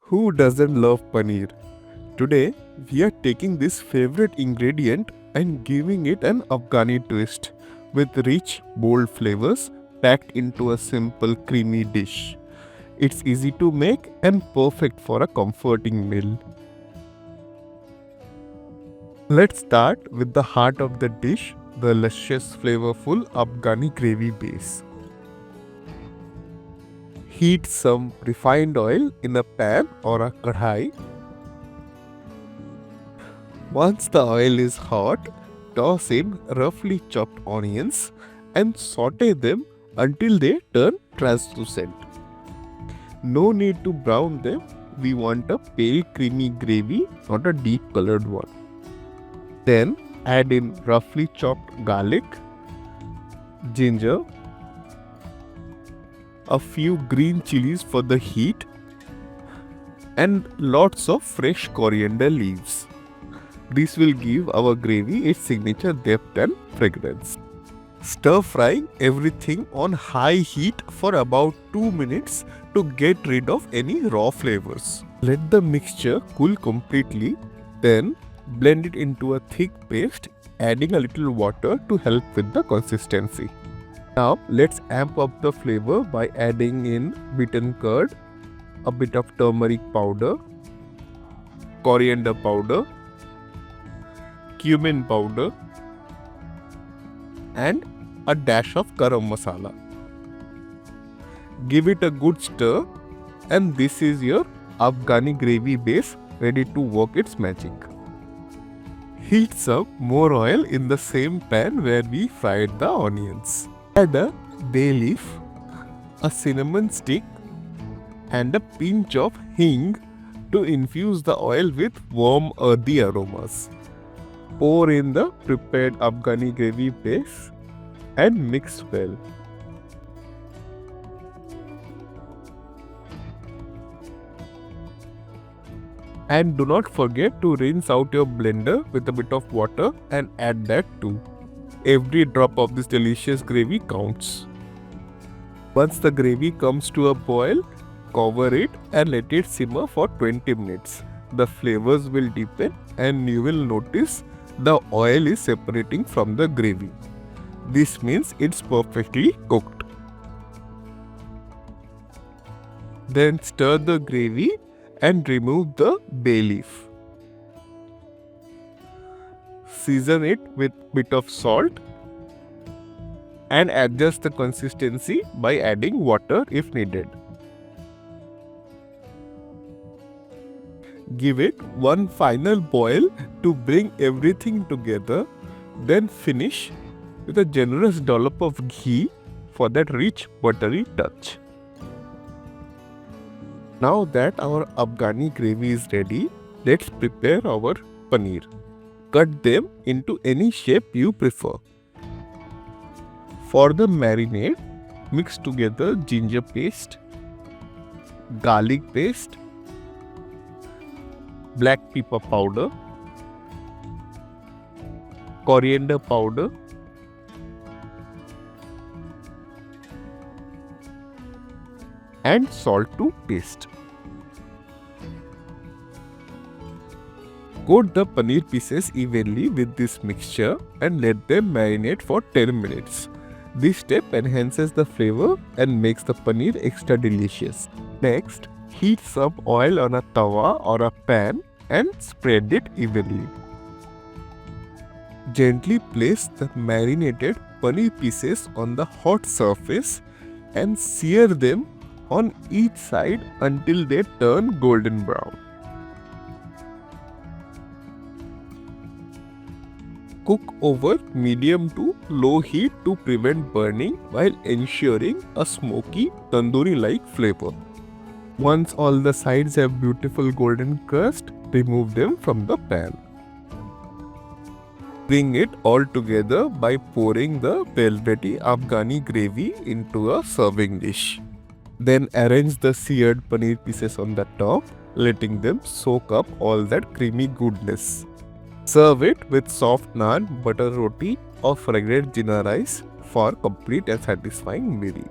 Who doesn't love paneer? Today, we are taking this favorite ingredient and giving it an Afghani twist with rich, bold flavors packed into a simple, creamy dish. It's easy to make and perfect for a comforting meal. Let's start with the heart of the dish, the luscious, flavorful Afghani gravy base. Heat some refined oil in a pan or a kadhai. Once the oil is hot, toss in roughly chopped onions and saute them until they turn translucent. No need to brown them, we want a pale creamy gravy, not a deep colored one. Then add in roughly chopped garlic, ginger, a few green chilies for the heat, and lots of fresh coriander leaves. This will give our gravy its signature depth and fragrance. Stir frying everything on high heat for about 2 minutes to get rid of any raw flavors. Let the mixture cool completely, then blend it into a thick paste, adding a little water to help with the consistency. Now let's amp up the flavor by adding in beaten curd, a bit of turmeric powder, coriander powder, cumin powder, and a dash of garam masala. Give it a good stir, and this is your Afghani gravy base ready to work its magic. Heat some more oil in the same pan where we fried the onions. Add a bay leaf, a cinnamon stick, and a pinch of hing to infuse the oil with warm earthy aromas. Pour in the prepared Afghani gravy base and mix well. And do not forget to rinse out your blender with a bit of water and add that too. Every drop of this delicious gravy counts. Once the gravy comes to a boil, cover it and let it simmer for 20 minutes. The flavors will deepen and you will notice the oil is separating from the gravy. This means it's perfectly cooked. Then stir the gravy and remove the bay leaf. Season it with bit of salt and adjust the consistency by adding water if needed. Give it one final boil to bring everything together, then finish with a generous dollop of ghee for that rich buttery touch. Now that our Afghani gravy is ready, let's prepare our paneer. Cut them into any shape you prefer. For the marinade, mix together ginger paste, garlic paste, black pepper powder, coriander powder, and salt to taste. Coat the paneer pieces evenly with this mixture and let them marinate for 10 minutes. This step enhances the flavor and makes the paneer extra delicious. Next, heat some oil on a tawa or a pan and spread it evenly. Gently place the marinated paneer pieces on the hot surface and sear them on each side until they turn golden brown. Cook over medium to low heat to prevent burning while ensuring a smoky tandoori-like flavor. Once all the sides have beautiful golden crust, remove them from the pan. Bring it all together by pouring the velvety Afghani gravy into a serving dish. Then arrange the seared paneer pieces on the top, letting them soak up all that creamy goodness. Serve it with soft naan, butter roti or fragrant jeera rice for complete and satisfying meal.